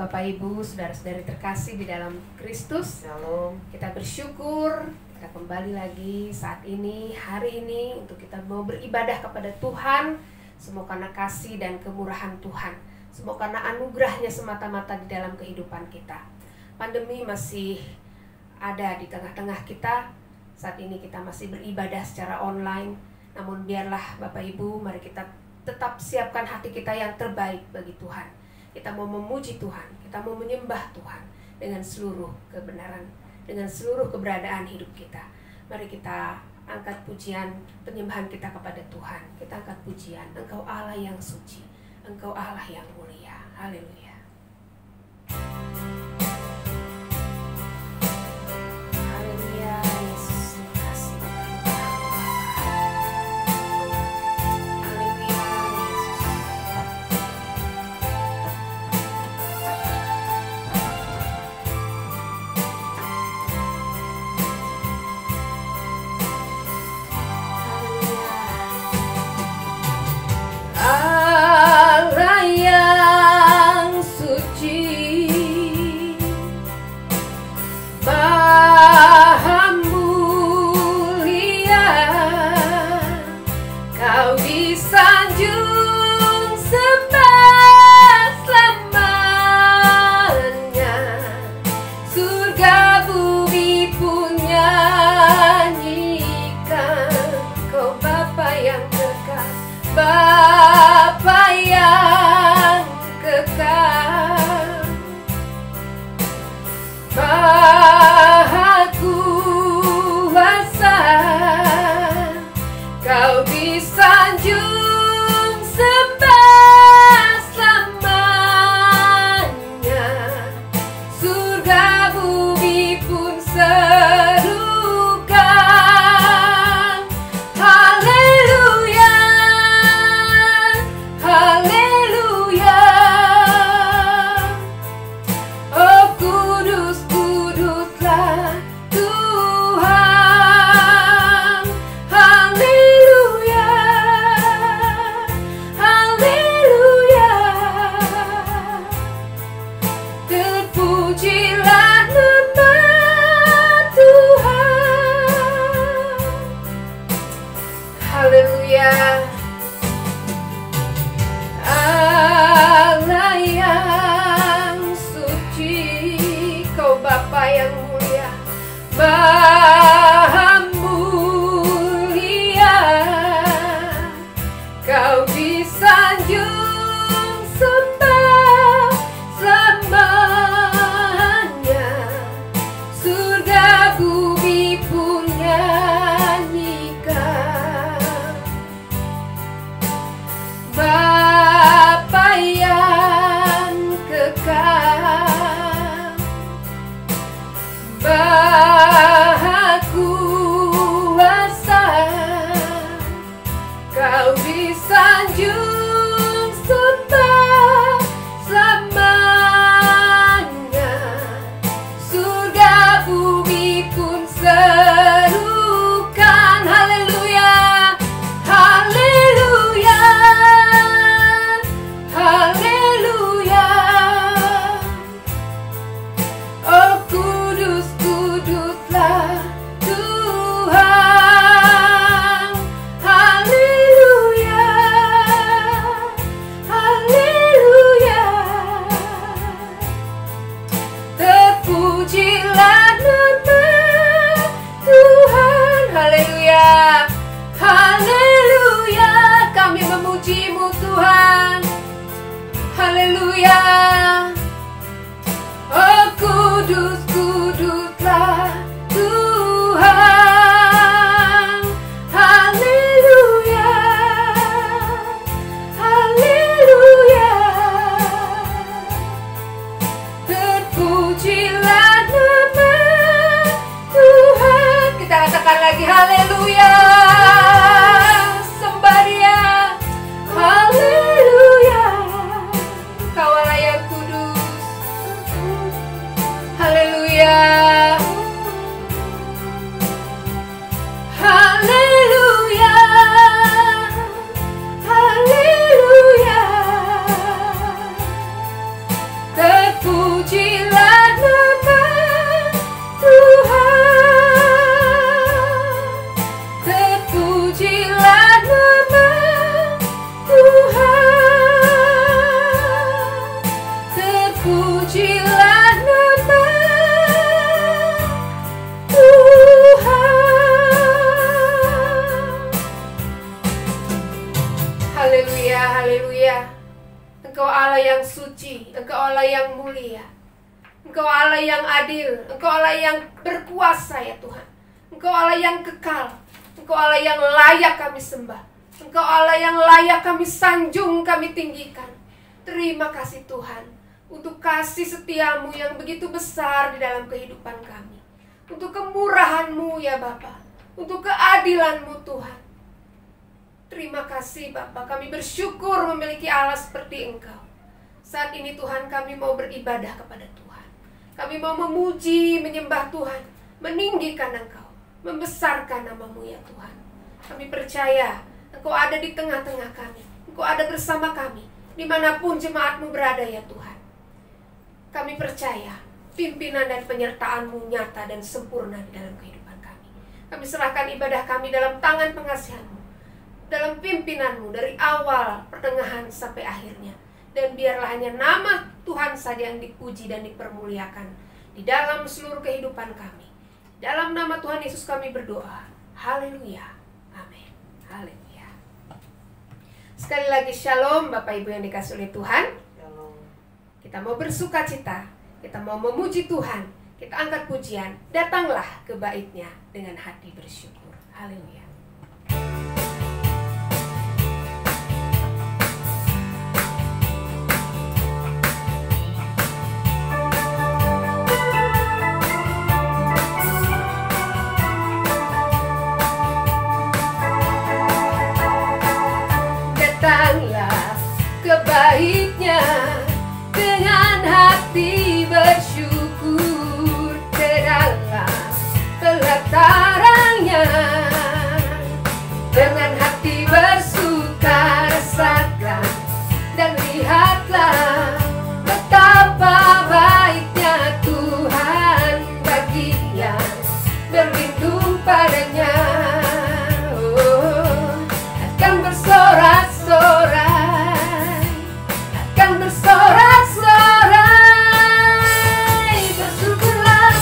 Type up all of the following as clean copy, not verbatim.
Bapak Ibu, saudara-saudari terkasih di dalam Kristus. Shalom. Kita bersyukur kita kembali lagi saat ini, hari ini untuk kita mau beribadah kepada Tuhan. Semua karena kasih dan kemurahan Tuhan, semua karena anugerahnya semata-mata di dalam kehidupan kita. Pandemi masih ada di tengah-tengah kita. Saat ini kita masih beribadah secara online. Namun biarlah Bapak Ibu, mari kita tetap siapkan hati kita yang terbaik bagi Tuhan. Kita mau memuji Tuhan, kita mau menyembah Tuhan dengan seluruh kebenaran, dengan seluruh keberadaan hidup kita. Mari kita angkat pujian penyembahan kita kepada Tuhan. Kita angkat pujian, Engkau Allah yang suci, Engkau Allah yang mulia. Haleluya. Haleluya, Yesus, terima kasih. Haleluya, Yesus. Allah yang suci, Maha mulia, Kau disanjung selama-lamanya. Surga bumi pun nyanyikan, Kau Bapa yang kekal, Bapa yang kekal, Maha kuasa, Kau disanjung selama-lamanya. Surga bumi pun serukan, haleluya, haleluya. Oh kudus, kuduslah Tuhan, haleluya, haleluya. Terpujilah nama Tuhan, haleluya. Allah yang suci, Kau Bapa yang mulia, Maha mulia, Kau disanjung selama-lamanya. Surga bumi pun nyanyikan, Bapa yang kekal, Maha kuasa, Kau disanjung selama-lamanya. Surga bumi pun serukan, haleluya, haleluya, haleluya. Oh kudus, kuduslah Tuhan, haleluya, haleluya. Terpujilah nama Tuhan, haleluya, haleluya. Kami memuji-Mu Tuhan, haleluya. Oh kudus, kuduslah Tuhan, haleluya, haleluya. Terpujilah nama Tuhan. Kita katakan lagi, haleluya. Sembah Dia, haleluya. Kau Allah yang haleluya. Engkau Allah yang suci, Engkau Allah yang mulia, Engkau Allah yang adil, Engkau Allah yang berkuasa ya Tuhan. Engkau Allah yang kekal, Engkau Allah yang layak kami sembah, Engkau Allah yang layak kami sanjung, kami tinggikan. Terima kasih Tuhan untuk kasih setiamu yang begitu besar di dalam kehidupan kami, untuk kemurahan-Mu ya Bapa, untuk keadilan-Mu Tuhan. Terima kasih Bapa, kami bersyukur memiliki Allah seperti Engkau. Saat ini Tuhan, kami mau beribadah kepada Tuhan. Kami mau memuji, menyembah Tuhan, meninggikan Engkau, membesarkan nama-Mu ya Tuhan. Kami percaya Engkau ada di tengah-tengah kami, Engkau ada bersama kami, dimanapun jemaat-Mu berada ya Tuhan. Kami percaya pimpinan dan penyertaan-Mu nyata dan sempurna di dalam kehidupan kami. Kami serahkan ibadah kami dalam tangan pengasihan-Mu, dalam pimpinan-Mu dari awal, pertengahan sampai akhirnya. Dan biarlah hanya nama Tuhan saja yang dipuji dan dipermuliakan di dalam seluruh kehidupan kami. Dalam nama Tuhan Yesus kami berdoa. Haleluya. Amin. Haleluya. Sekali lagi shalom Bapak Ibu yang dikasihi oleh Tuhan. Shalom. Kita mau bersuka cita, kita mau memuji Tuhan, kita angkat pujian. Datanglah ke bait-Nya dengan hati bersyukur. Haleluya. Datanglah ke bait-Nya dengan hati bersyukur, ke dalam pelataran-Nya dengan hati bersuka rasakan dan lihatlah betapa baiknya Tuhan bagi yang berlindung padanya. Akan bersorak-sorai, akan bersorak-sorai, bersyukurlah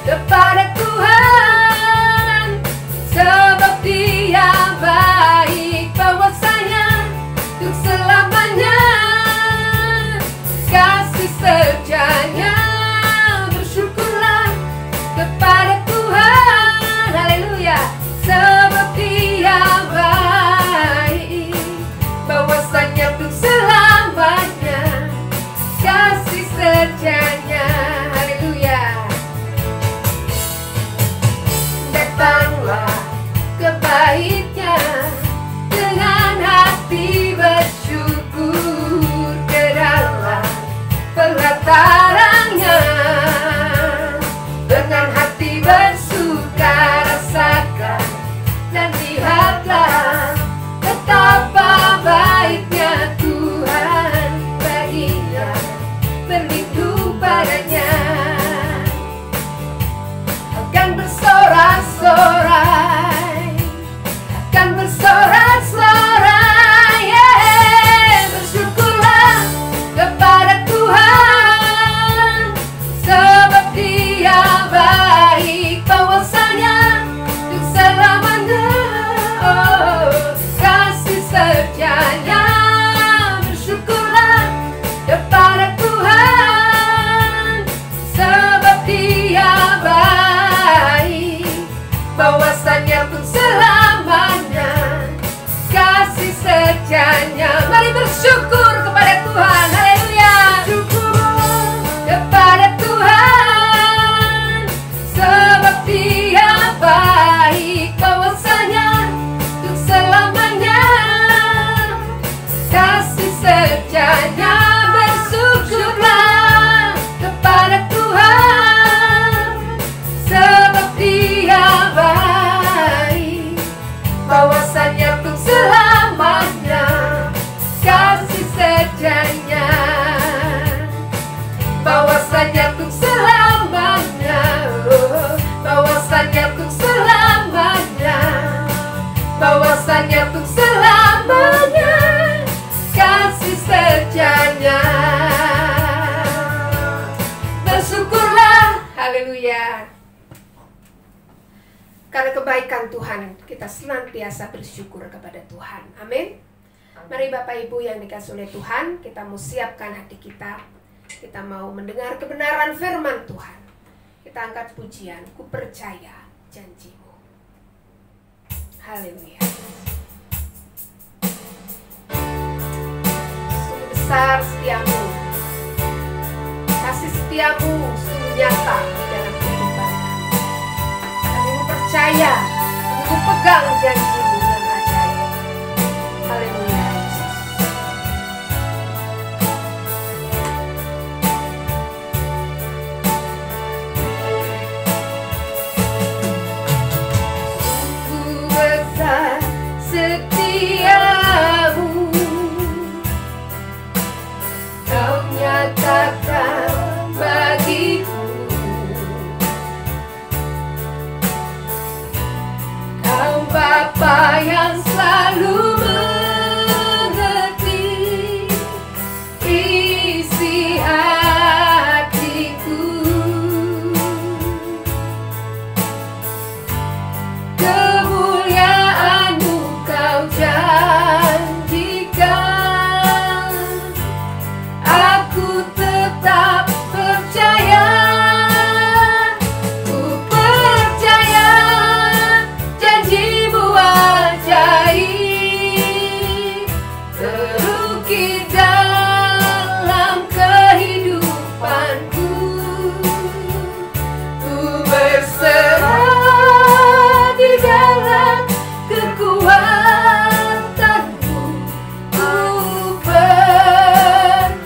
kepada Tuhan, sebab Dia baik, bahwasanya untuk selamanya kasih setianya. Bersyukurlah kepada Tuhan, haleluya, sebab Dia baik, bahwasanya untuk selamanya kasih setianya. Haleluya. Datanglah ke bait-Nya dengan hati bersyukur, ke dalam pelataran-Nya dengan hati bersuka rasakan dan lihatlah betapa baiknya Tuhan bagi yang berlindung padanya. Akan bersorak-sorai, akan bersorak-sorai, bersyukurlah kepada Tuhan, sebab Dia baik, bahwasanya untuk selamanya kasih setianya. Bersyukurlah kepada Tuhan, sebab Dia baik, bahwasanya untuk selamanya kasih setianya. Mari bersyukur kepada Tuhan. Haleluya. Syukur kepada Tuhan, sebab Dia baik, bahwasanya untuk selamanya kasih setianya. Bersyukurlah kepada Tuhan, sebab Dia baik, bahwasanya untuk selamanya kasih setianya. Bahwasanya untuk selamanya, bahwasanya untuk selamanya, bahwasanya untuk selamanya kasih setianya. Bersyukurlah, haleluya. Karena kebaikan Tuhan, kita senantiasa bersyukur kepada Tuhan. Amin. Mari Bapak Ibu yang dikasihi oleh Tuhan, kita mau siapkan hati kita. Kita mau mendengar kebenaran firman Tuhan. Kita angkat pujian, ku percaya janjimu. Haleluya. Sungguh besar setiamu. Kasih setiamu sungguh nyata dalam kehidupan kami. Kami mau percaya, kami mau pegang janjimu yang ajaib. Haleluya. Setiamu Kau nyatakan bagiku, Kau Bapa yang selalu mengerti isi hatiku. Kemuliaan-Mu Kau janjikan, aku tetap percaya, ku percaya janji-Mu ajaib, terukir dalam kehidupanku. Ku berserah di dalam kekuatan-Mu, ku percaya.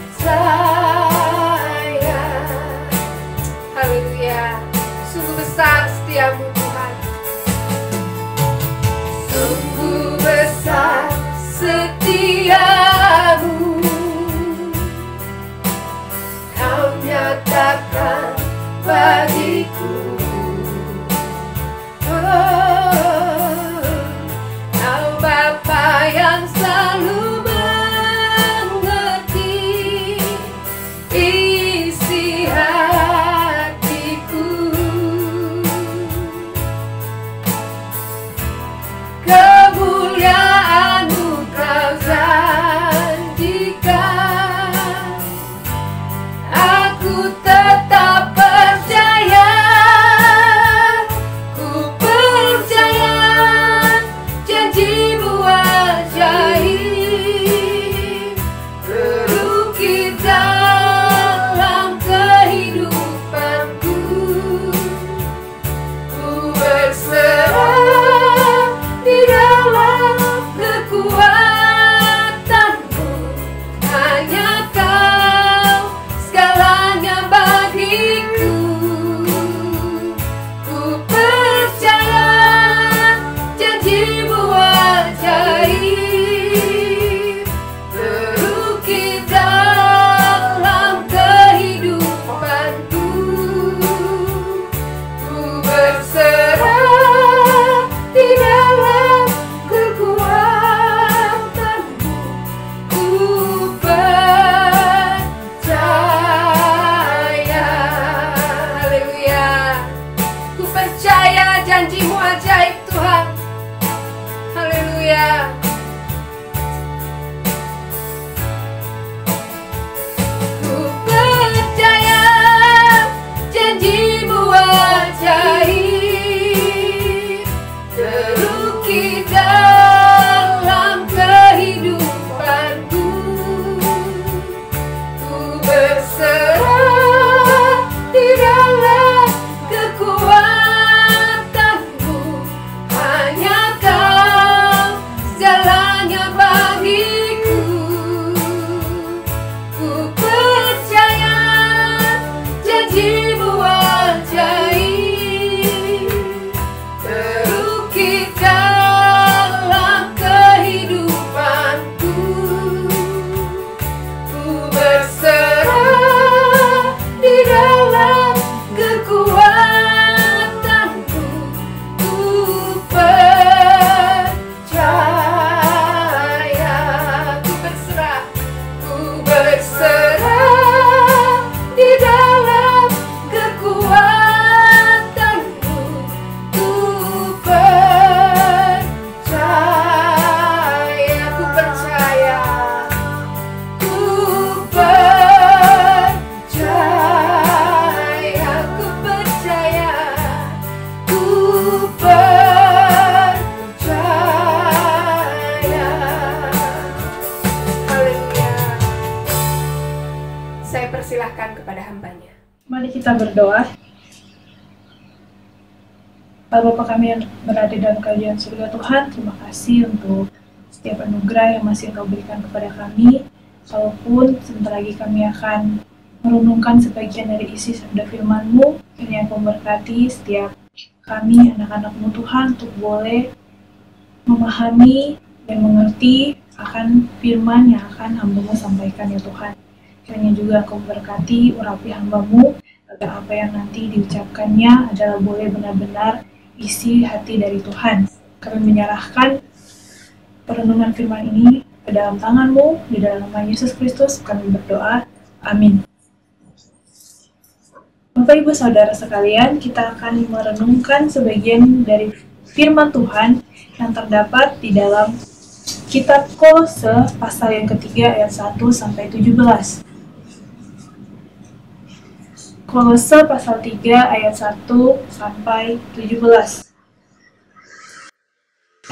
Haleluya. Sungguh besar setiamu Tuhan. Sungguh besar setiamu. dipersilahkan kepada hambanya. Mari kita berdoa. Bapa kami yang berada dalam kerajaan surga Tuhan, terima kasih untuk setiap anugerah yang masih Engkau berikan kepada kami. Walaupun sebentar lagi kami akan merenungkan sebagian dari isi sabda firman-Mu, kiranya Engkau memberkati setiap kami, anak-anak-Mu Tuhan, untuk boleh memahami dan mengerti akan firman yang akan hamba-Mu sampaikan ya Tuhan. Kiranya juga Engkau memberkati urapi hamba-Mu, agar apa yang nanti diucapkannya adalah boleh benar-benar isi hati dari Tuhan. Kami menyerahkan perenungan firman ini ke dalam tangan-Mu, di dalam nama Yesus Kristus kami berdoa. Amin. Bapak Ibu Saudara sekalian, kita akan merenungkan sebagian dari firman Tuhan yang terdapat di dalam kitab Kolose pasal yang ketiga ayat 1 sampai 17. Kolose pasal 3 ayat 1 sampai 17.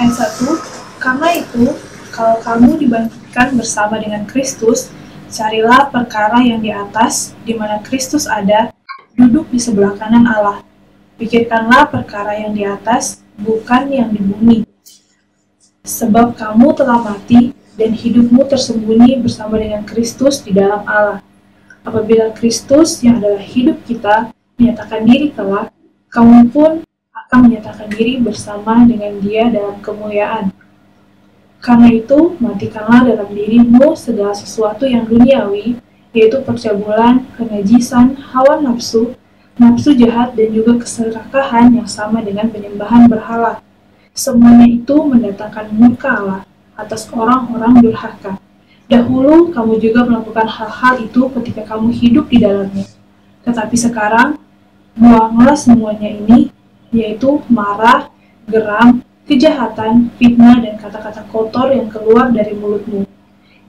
Ayat 1, karena itu, kalau kamu dibangkitkan bersama dengan Kristus, carilah perkara yang di atas, di mana Kristus ada, duduk di sebelah kanan Allah. Pikirkanlah perkara yang di atas, bukan yang di bumi. Sebab kamu telah mati, dan hidupmu tersembunyi bersama dengan Kristus di dalam Allah. Apabila Kristus yang adalah hidup kita menyatakan diri kelak, kamu pun akan menyatakan diri bersama dengan Dia dalam kemuliaan. Karena itu, matikanlah dalam dirimu segala sesuatu yang duniawi, yaitu percabulan, kenajisan, hawa nafsu, nafsu jahat, dan juga keserakahan yang sama dengan penyembahan berhala. Semuanya itu mendatangkan murka Allah atas orang-orang durhaka. Dahulu kamu juga melakukan hal-hal itu ketika kamu hidup di dalamnya. Tetapi sekarang, buanglah semuanya ini, yaitu marah, geram, kejahatan, fitnah, dan kata-kata kotor yang keluar dari mulutmu.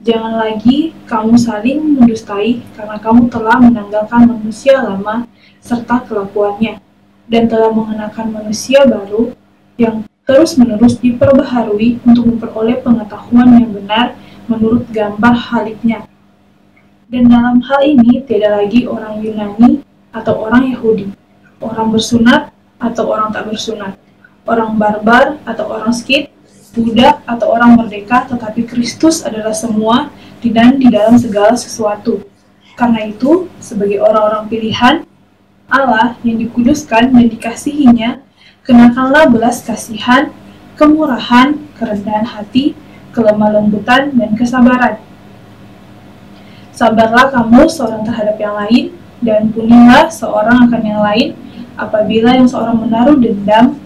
Jangan lagi kamu saling mendustai, karena kamu telah menanggalkan manusia lama serta kelakuannya, dan telah mengenakan manusia baru yang terus-menerus diperbaharui untuk memperoleh pengetahuan yang benar menurut gambar haliknya. Dan dalam hal ini tiada lagi orang Yunani atau orang Yahudi, orang bersunat atau orang tak bersunat, orang barbar atau orang Skit, budak atau orang merdeka, tetapi Kristus adalah semua dan di dalam segala sesuatu. Karena itu, sebagai orang-orang pilihan Allah yang dikuduskan dan dikasihinya, kenakanlah belas kasihan, kemurahan, kerendahan hati, kelemah lembutan, dan kesabaran. Sabarlah kamu seorang terhadap yang lain, dan ampunilah seorang akan yang lain, apabila yang seorang menaruh dendam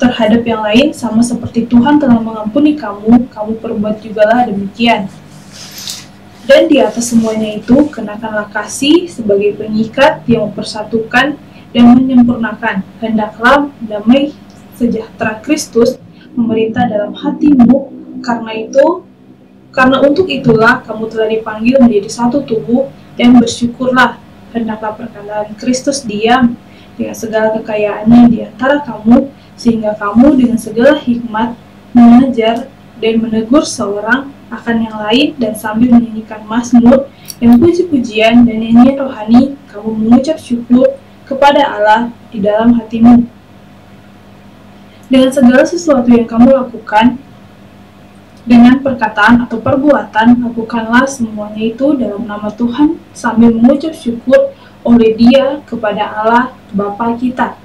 terhadap yang lain, sama seperti Tuhan telah mengampuni kamu, kamu perbuat jugalah demikian. Dan di atas semuanya itu, kenakanlah kasih sebagai pengikat yang mempersatukan dan menyempurnakan. Hendaklah damai sejahtera Kristus memerintah dalam hatimu, karena untuk itulah kamu telah dipanggil menjadi satu tubuh, dan bersyukurlah. Hendaklah perkataan Kristus diam dengan segala kekayaannya di antara kamu, sehingga kamu dengan segala hikmat mengajar dan menegur seorang akan yang lain, dan sambil menyanyikan mazmur dan puji-pujian dan nyanyian rohani, kamu mengucap syukur kepada Allah di dalam hatimu. Dengan segala sesuatu yang kamu lakukan, dengan perkataan atau perbuatan, lakukanlah semuanya itu dalam nama Tuhan, sambil mengucap syukur oleh Dia kepada Allah Bapa kita.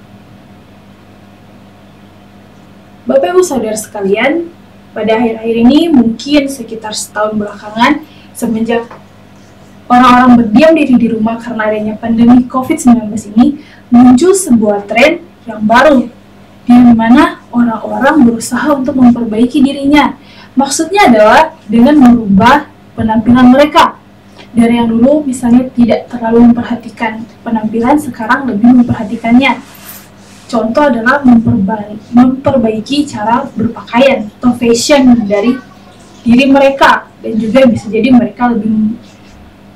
Bapak Ibu Saudara sekalian, pada akhir-akhir ini mungkin sekitar setahun belakangan, semenjak orang-orang berdiam diri di rumah karena adanya pandemi COVID-19 ini, muncul sebuah tren yang baru, di mana orang-orang berusaha untuk memperbaiki dirinya. Maksudnya adalah dengan merubah penampilan mereka. Dari yang dulu misalnya tidak terlalu memperhatikan penampilan, sekarang lebih memperhatikannya. Contoh adalah memperbaiki cara berpakaian atau fashion dari diri mereka, dan juga bisa jadi mereka lebih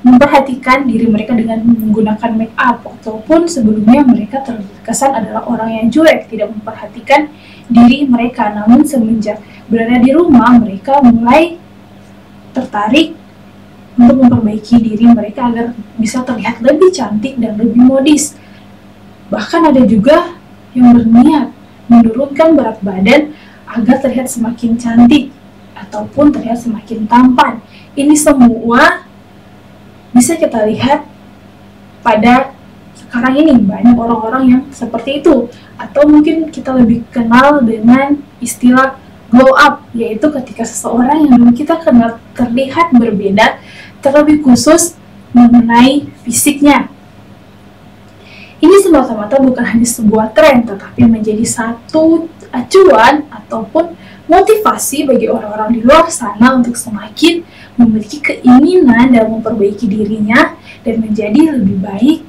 memperhatikan diri mereka dengan menggunakan make up, ataupun sebelumnya mereka terkesan adalah orang yang cuek, tidak memperhatikan diri mereka. Namun semenjak berada di rumah, mereka mulai tertarik untuk memperbaiki diri mereka agar bisa terlihat lebih cantik dan lebih modis. Bahkan ada juga yang berniat menurunkan berat badan agar terlihat semakin cantik ataupun terlihat semakin tampan. Ini semua bisa kita lihat pada sekarang ini, banyak orang-orang yang seperti itu. Atau mungkin kita lebih kenal dengan istilah glow up, yaitu ketika seseorang yang dulu kita kenal terlihat berbeda, terlebih khusus mengenai fisiknya. Ini semata-mata bukan hanya sebuah tren, tetapi menjadi satu acuan ataupun motivasi bagi orang-orang di luar sana untuk semakin memiliki keinginan dalam memperbaiki dirinya dan menjadi lebih baik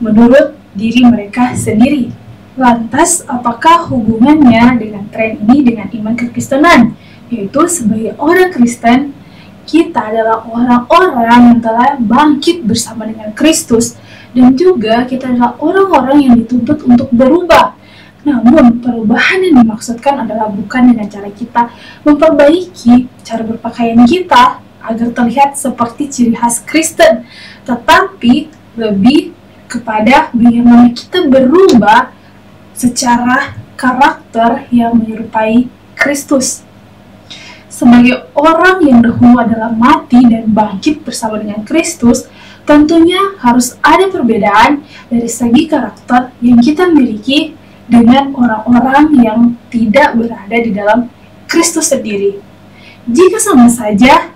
menurut diri mereka sendiri. Lantas, apakah hubungannya dengan tren ini dengan iman kekristenan? Yaitu sebagai orang Kristen, kita adalah orang-orang yang telah bangkit bersama dengan Kristus, dan juga kita adalah orang-orang yang dituntut untuk berubah. Namun, perubahan yang dimaksudkan adalah bukan dengan cara kita memperbaiki cara berpakaian kita agar terlihat seperti ciri khas Kristen, tetapi lebih kepada bagaimana kita berubah secara karakter yang menyerupai Kristus. Sebagai orang yang dahulu adalah mati dan bangkit bersama dengan Kristus, tentunya harus ada perbedaan dari segi karakter yang kita miliki dengan orang-orang yang tidak berada di dalam Kristus sendiri. Jika sama saja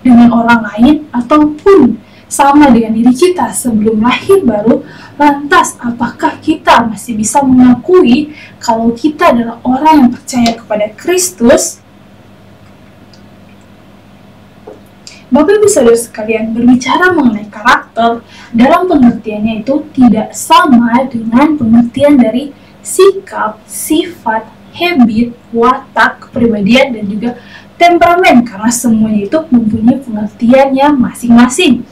dengan orang lain ataupun sama dengan diri kita sebelum lahir baru, lantas apakah kita masih bisa mengakui kalau kita adalah orang yang percaya kepada Kristus? Bapak Ibu Saudara sekalian, berbicara mengenai karakter dalam pengertiannya itu tidak sama dengan pengertian dari sikap, sifat, habit, watak, kepribadian, dan juga temperamen, karena semuanya itu mempunyai pengertiannya masing-masing.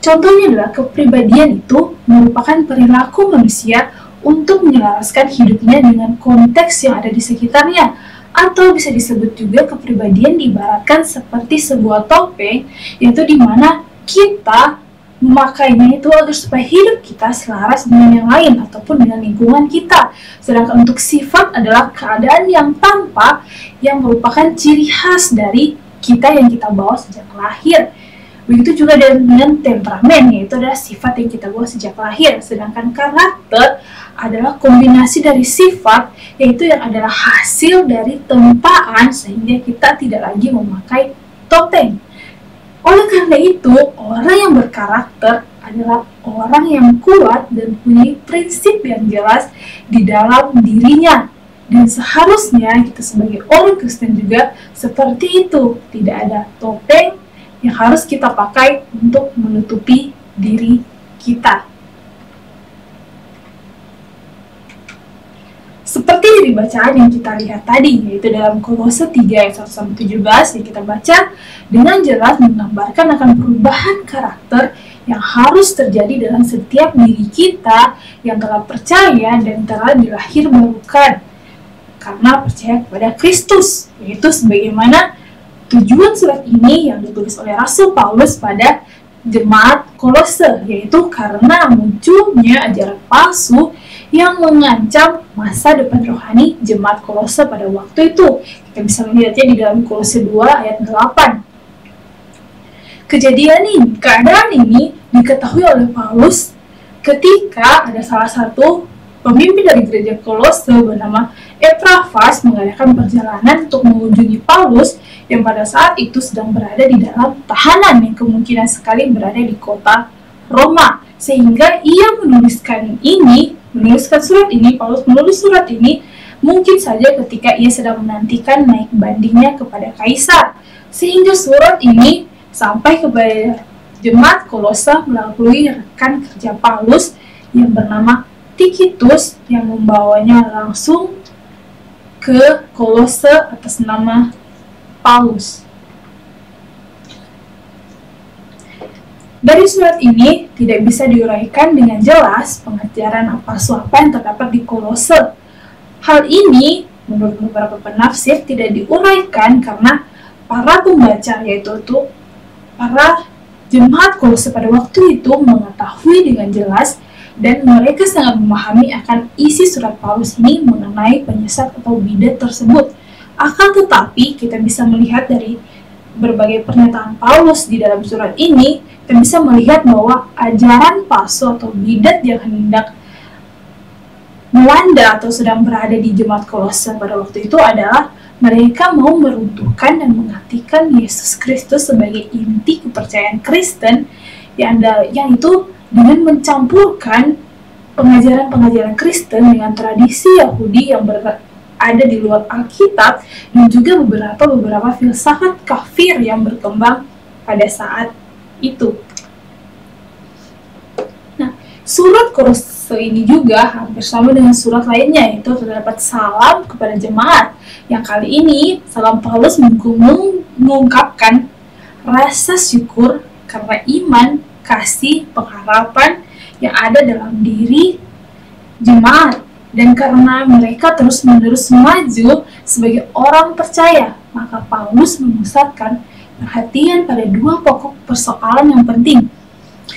Contohnya adalah kepribadian itu merupakan perilaku manusia untuk menyelaraskan hidupnya dengan konteks yang ada di sekitarnya, atau bisa disebut juga kepribadian diibaratkan seperti sebuah topeng, yaitu di mana kita memakainya itu agar supaya hidup kita selaras dengan yang lain ataupun dengan lingkungan kita. Sedangkan untuk sifat adalah keadaan yang tampak yang merupakan ciri khas dari kita yang kita bawa sejak lahir. Begitu juga dengan temperamen, yaitu adalah sifat yang kita bawa sejak lahir. Sedangkan karakter adalah kombinasi dari sifat, yaitu yang adalah hasil dari tempaan sehingga kita tidak lagi memakai topeng. Oleh karena itu, orang yang berkarakter adalah orang yang kuat dan punya prinsip yang jelas di dalam dirinya. Dan seharusnya kita sebagai orang Kristen juga seperti itu. Tidak ada topeng yang harus kita pakai untuk menutupi diri kita. Seperti dari bacaan yang kita lihat tadi, yaitu dalam Kolose 3 ayat 1-17 yang kita baca dengan jelas menggambarkan akan perubahan karakter yang harus terjadi dalam setiap diri kita yang telah percaya dan telah dilahirbarukan karena percaya kepada Kristus, yaitu sebagaimana tujuan surat ini yang ditulis oleh Rasul Paulus pada jemaat Kolose, yaitu karena munculnya ajaran palsu yang mengancam masa depan rohani jemaat Kolose pada waktu itu. Kita bisa melihatnya di dalam Kolose 2 ayat 8. Keadaan ini diketahui oleh Paulus ketika ada salah satu pemimpin dari gereja Kolose bernama Epafras mengadakan perjalanan untuk mengunjungi Paulus yang pada saat itu sedang berada di dalam tahanan yang kemungkinan sekali berada di kota Roma. Sehingga ia menuliskan surat ini, Paulus menulis surat ini mungkin saja ketika ia sedang menantikan naik bandingnya kepada Kaisar. Sehingga surat ini sampai kepada jemaat Kolose melalui rekan kerja Paulus yang bernama Tikitus yang membawanya langsung ke Kolose atas nama Paulus. Dari surat ini tidak bisa diuraikan dengan jelas pengajaran palsu apa yang terdapat di Kolose. Hal ini menurut beberapa penafsir tidak diuraikan karena para pembaca yaitu Para jemaat Kolose pada waktu itu mengetahui dengan jelas dan mereka sangat memahami akan isi surat Paulus ini mengenai penyesat atau bidat tersebut. Akan tetapi kita bisa melihat dari berbagai pernyataan Paulus di dalam surat ini, kita bisa melihat bahwa ajaran palsu atau bidat yang hendak melanda atau sedang berada di jemaat Kolose pada waktu itu adalah mereka mau meruntuhkan dan menggantikan Yesus Kristus sebagai inti kepercayaan Kristen yang itu dengan mencampurkan pengajaran-pengajaran Kristen dengan tradisi Yahudi yang ada di luar Alkitab dan juga beberapa filsafat kafir yang berkembang pada saat itu. Nah, surat Kolose ini juga hampir sama dengan surat lainnya, yaitu terdapat salam kepada jemaat. Yang kali ini salam Paulus mengungkapkan rasa syukur karena iman, kasih, pengharapan yang ada dalam diri jemaat. Dan karena mereka terus-menerus maju sebagai orang percaya, maka Paulus memusatkan perhatian pada dua pokok persoalan yang penting,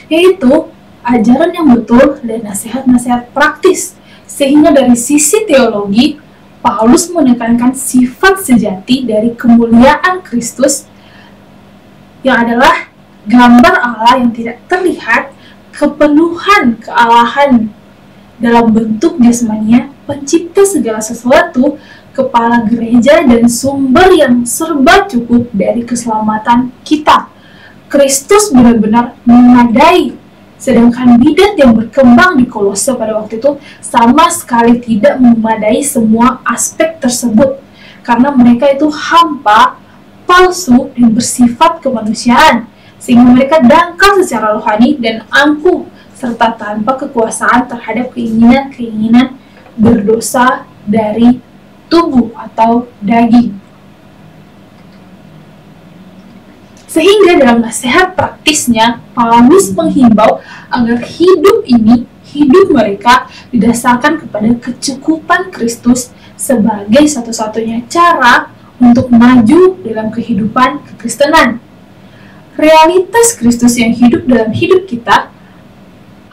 yaitu ajaran yang betul dan nasihat-nasihat praktis. Sehingga dari sisi teologi, Paulus menekankan sifat sejati dari kemuliaan Kristus yang adalah gambar Allah yang tidak terlihat, kepenuhan kealahan dalam bentuk jasmania, pencipta segala sesuatu, kepala gereja, dan sumber yang serba cukup dari keselamatan kita. Kristus benar-benar memadai, sedangkan bidat yang berkembang di Kolose pada waktu itu sama sekali tidak memadai semua aspek tersebut, karena mereka itu hampa, palsu, dan bersifat kemanusiaan, sehingga mereka dangkal secara rohani dan angkuh, serta tanpa kekuasaan terhadap keinginan-keinginan berdosa dari tubuh atau daging. Sehingga dalam nasihat praktisnya, Paulus menghimbau agar hidup mereka didasarkan kepada kecukupan Kristus sebagai satu-satunya cara untuk maju dalam kehidupan kekristenan. Realitas Kristus yang hidup dalam hidup kita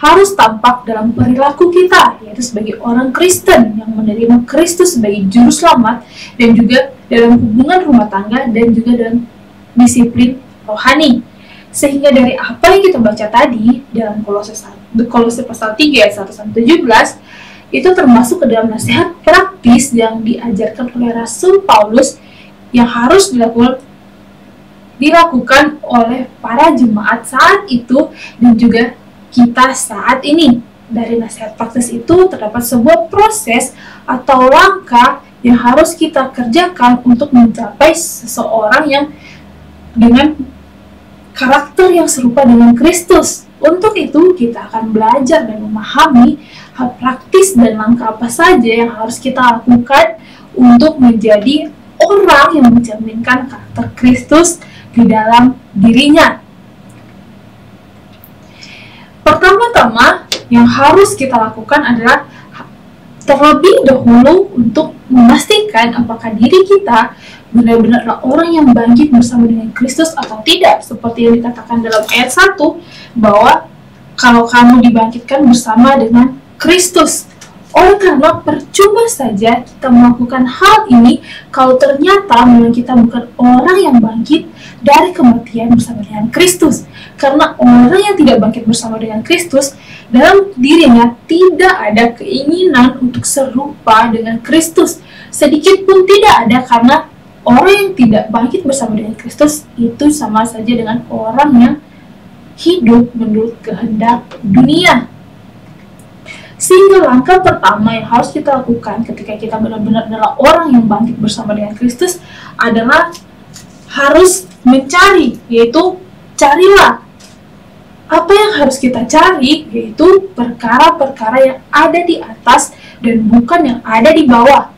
harus tampak dalam perilaku kita, yaitu sebagai orang Kristen yang menerima Kristus sebagai juru selamat, dan juga dalam hubungan rumah tangga dan juga dalam disiplin rohani. Sehingga dari apa yang kita baca tadi dalam Kolose pasal 3 ayat 1-17 itu termasuk ke dalam nasihat praktis yang diajarkan oleh Rasul Paulus yang harus dilakukan oleh para jemaat saat itu dan juga kita saat ini. Dari nasihat praktis itu terdapat sebuah proses atau langkah yang harus kita kerjakan untuk mencapai seseorang yang dengan karakter yang serupa dengan Kristus. Untuk itu kita akan belajar dan memahami hal praktis dan langkah apa saja yang harus kita lakukan untuk menjadi orang yang mencerminkan karakter Kristus di dalam dirinya. Pertama-tama yang harus kita lakukan adalah terlebih dahulu untuk memastikan apakah diri kita benar-benarlah orang yang bangkit bersama dengan Kristus atau tidak. Seperti yang dikatakan dalam ayat 1, bahwa kalau kamu dibangkitkan bersama dengan Kristus. Oleh karena percuma saja kita melakukan hal ini kalau ternyata memang kita bukan orang yang bangkit dari kematian bersama dengan Kristus. Karena orang yang tidak bangkit bersama dengan Kristus, dalam dirinya tidak ada keinginan untuk serupa dengan Kristus. Sedikit pun tidak ada, karena orang yang tidak bangkit bersama dengan Kristus itu sama saja dengan orang yang hidup menurut kehendak dunia. Sehingga langkah pertama yang harus kita lakukan ketika kita benar-benar adalah orang yang bangkit bersama dengan Kristus adalah harus mencari, yaitu carilah. Apa yang harus kita cari, yaitu perkara-perkara yang ada di atas dan bukan yang ada di bawah.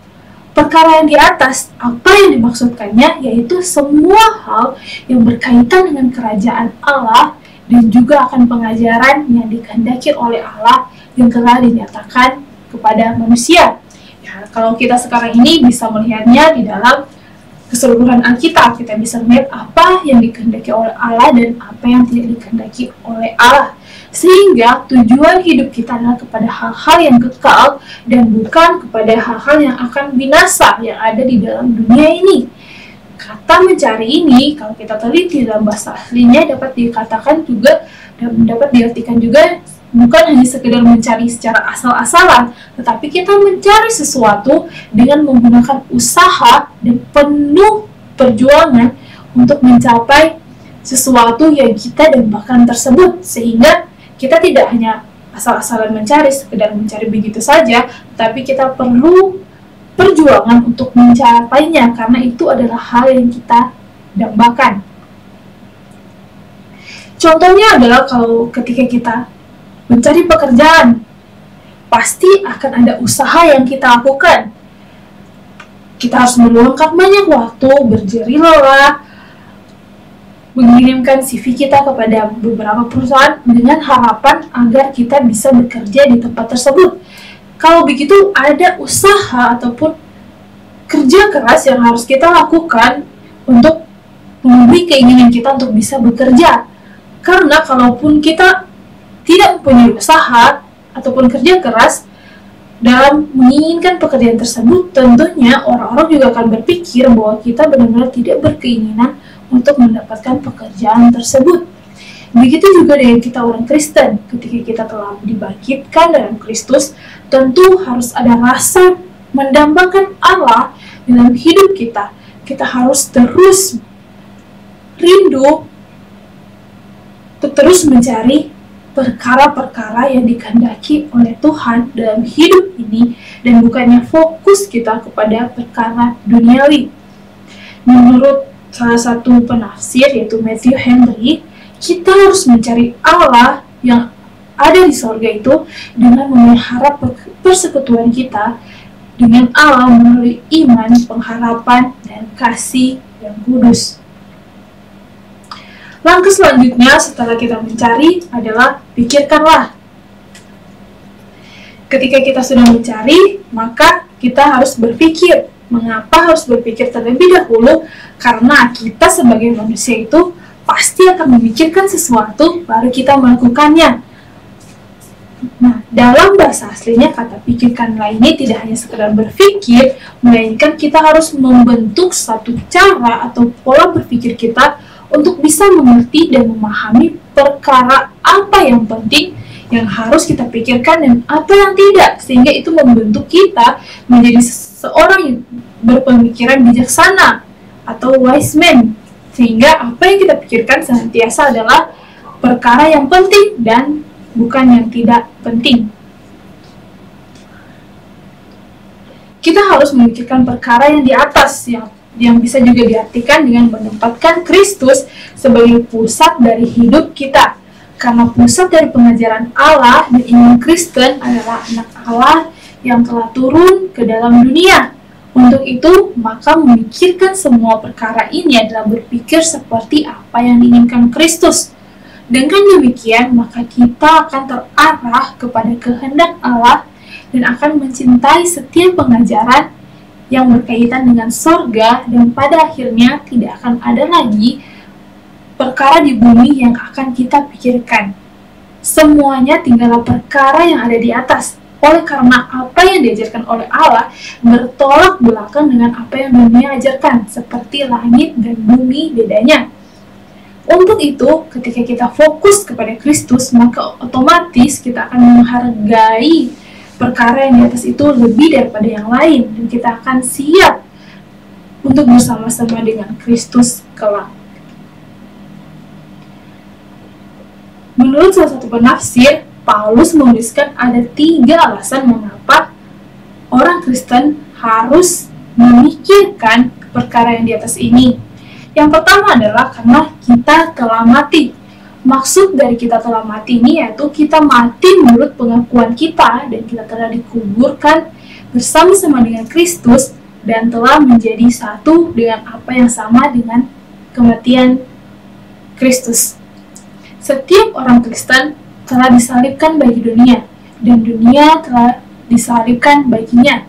Perkara yang di atas, apa yang dimaksudkannya, yaitu semua hal yang berkaitan dengan kerajaan Allah dan juga akan pengajaran yang dikehendaki oleh Allah yang telah dinyatakan kepada manusia. Ya, kalau kita sekarang ini bisa melihatnya di dalam keseluruhan Alkitab, kita bisa melihat apa yang dikehendaki oleh Allah dan apa yang tidak dikehendaki oleh Allah. Sehingga tujuan hidup kita adalah kepada hal-hal yang kekal dan bukan kepada hal-hal yang akan binasa yang ada di dalam dunia ini. Kata mencari ini, kalau kita teliti dalam bahasa aslinya, dapat dikatakan juga dan dapat diartikan juga bukan hanya sekedar mencari secara asal-asalan, tetapi kita mencari sesuatu dengan menggunakan usaha dan penuh perjuangan untuk mencapai sesuatu yang kita dambakan tersebut. Sehingga kita tidak hanya asal-asalan mencari, sekedar mencari begitu saja, tapi kita perlu perjuangan untuk mencapainya, karena itu adalah hal yang kita dambakan. Contohnya adalah kalau ketika kita mencari pekerjaan, pasti akan ada usaha yang kita lakukan. Kita harus meluangkan banyak waktu, berjerih lelah, mengirimkan CV kita kepada beberapa perusahaan dengan harapan agar kita bisa bekerja di tempat tersebut. Kalau begitu, ada usaha ataupun kerja keras yang harus kita lakukan untuk memenuhi keinginan kita untuk bisa bekerja. Karena kalaupun kita tidak mempunyai usaha ataupun kerja keras dalam menginginkan pekerjaan tersebut, tentunya orang-orang juga akan berpikir bahwa kita benar-benar tidak berkeinginan untuk mendapatkan pekerjaan tersebut. Begitu juga dengan kita orang Kristen, ketika kita telah dibangkitkan dalam Kristus, tentu harus ada rasa mendambakan Allah dalam hidup kita. Kita harus terus rindu untuk terus mencari perkara-perkara yang dikehendaki oleh Tuhan dalam hidup ini, dan bukannya fokus kita kepada perkara duniawi. Menurut salah satu penafsir, yaitu Matthew Henry, kita harus mencari Allah yang ada di sorga itu dengan memelihara persekutuan kita dengan Allah melalui iman, pengharapan, dan kasih yang kudus. Langkah selanjutnya setelah kita mencari adalah pikirkanlah. Ketika kita sudah mencari, maka kita harus berpikir. Mengapa harus berpikir terlebih dahulu? Karena kita sebagai manusia itu pasti akan memikirkan sesuatu baru kita melakukannya. Nah, dalam bahasa aslinya kata pikirkanlah ini tidak hanya sekedar berpikir, melainkan kita harus membentuk satu cara atau pola berpikir kita untuk bisa mengerti dan memahami perkara apa yang penting yang harus kita pikirkan dan apa yang tidak, sehingga itu membentuk kita menjadi seorang yang berpemikiran bijaksana atau wise man, sehingga apa yang kita pikirkan senantiasa adalah perkara yang penting dan bukan yang tidak penting. Kita harus memikirkan perkara yang di atas, yang bisa juga diartikan dengan menempatkan Kristus sebagai pusat dari hidup kita. Karena pusat dari pengajaran Allah dan iman Kristen adalah anak Allah yang telah turun ke dalam dunia. Untuk itu, maka memikirkan semua perkara ini adalah berpikir seperti apa yang diinginkan Kristus. Dengan demikian, maka kita akan terarah kepada kehendak Allah dan akan mencintai setiap pengajaran yang berkaitan dengan sorga, dan pada akhirnya tidak akan ada lagi perkara di bumi yang akan kita pikirkan. Semuanya tinggallah perkara yang ada di atas. Oleh karena apa yang diajarkan oleh Allah bertolak belakang dengan apa yang dunia ajarkan, seperti langit dan bumi bedanya. Untuk itu, ketika kita fokus kepada Kristus, maka otomatis kita akan menghargai perkara yang di atas itu lebih daripada yang lain, dan kita akan siap untuk bersama-sama dengan Kristus kelak. Menurut salah satu penafsir, Paulus menuliskan ada 3 alasan mengapa orang Kristen harus memikirkan perkara yang di atas ini. Yang pertama adalah karena kita telah mati. Maksud dari kita telah mati ini yaitu kita mati menurut pengakuan kita, dan kita telah dikuburkan bersama-sama dengan Kristus dan telah menjadi satu dengan apa yang sama dengan kematian Kristus. Setiap orang Kristen telah disalibkan bagi dunia, dan dunia telah disalibkan baginya.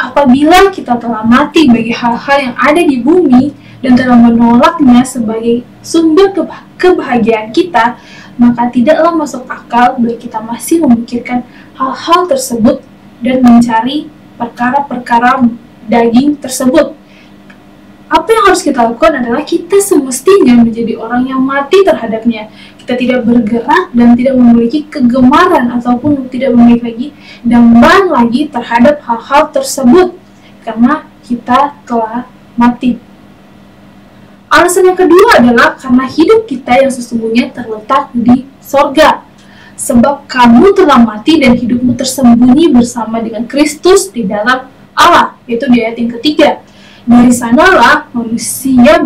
apabila kita telah mati bagi hal-hal yang ada di bumi dan telah menolaknya sebagai sumber kebahagiaan kita, maka tidaklah masuk akal bila kita masih memikirkan hal-hal tersebut dan mencari perkara-perkara daging tersebut. Apa yang harus kita lakukan adalah kita semestinya menjadi orang yang mati terhadapnya. Kita tidak bergerak dan tidak memiliki kegemaran ataupun tidak memiliki lagi dambaan lagi terhadap hal-hal tersebut karena kita telah mati. Alasan yang kedua adalah karena hidup kita yang sesungguhnya terletak di sorga. Sebab kamu telah mati dan hidupmu tersembunyi bersama dengan Kristus di dalam Allah. Itu di ayat yang ketiga. Dari sanalah manusia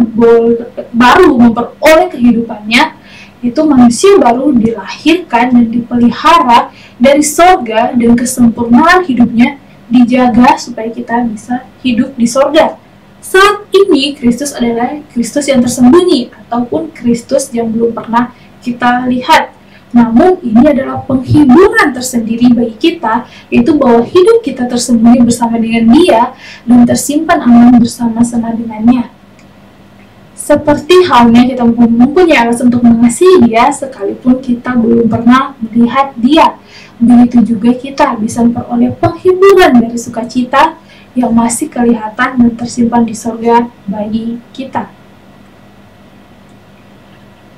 baru memperoleh kehidupannya, itu manusia baru dilahirkan dan dipelihara dari sorga dan kesempurnaan hidupnya dijaga supaya kita bisa hidup di sorga. Saat ini Kristus adalah Kristus yang tersembunyi ataupun Kristus yang belum pernah kita lihat. Namun ini adalah penghiburan tersendiri bagi kita, yaitu bahwa hidup kita tersembunyi bersama dengan Dia dan tersimpan aman bersama-sama dengannya. Seperti halnya kita mempunyai alasan untuk mengasihi Dia sekalipun kita belum pernah melihat Dia. Begitu juga kita bisa memperoleh penghiburan dari sukacita yang masih kelihatan dan tersimpan di sorga bagi kita.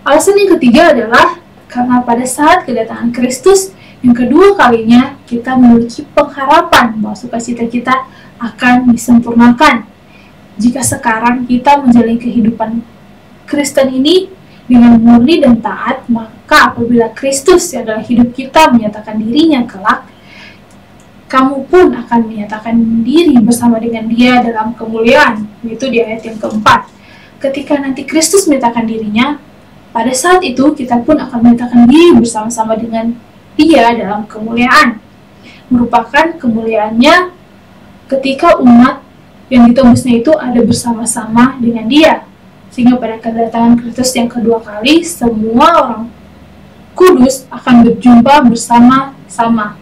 Alasan yang ketiga adalah karena pada saat kedatangan Kristus yang kedua kalinya, kita memiliki pengharapan bahwa sukacita kita akan disempurnakan. Jika sekarang kita menjalani kehidupan Kristen ini dengan murni dan taat, maka apabila Kristus yang adalah hidup kita menyatakan dirinya kelak, kamu pun akan menyatakan diri bersama dengan Dia dalam kemuliaan, yaitu di ayat yang keempat. Ketika nanti Kristus menyatakan dirinya, pada saat itu kita pun akan menyatakan diri bersama-sama dengan Dia dalam kemuliaan. Merupakan kemuliaannya ketika umat yang ditebusnya itu ada bersama-sama dengan Dia. Sehingga pada kedatangan Kristus yang kedua kali, semua orang kudus akan berjumpa bersama-sama.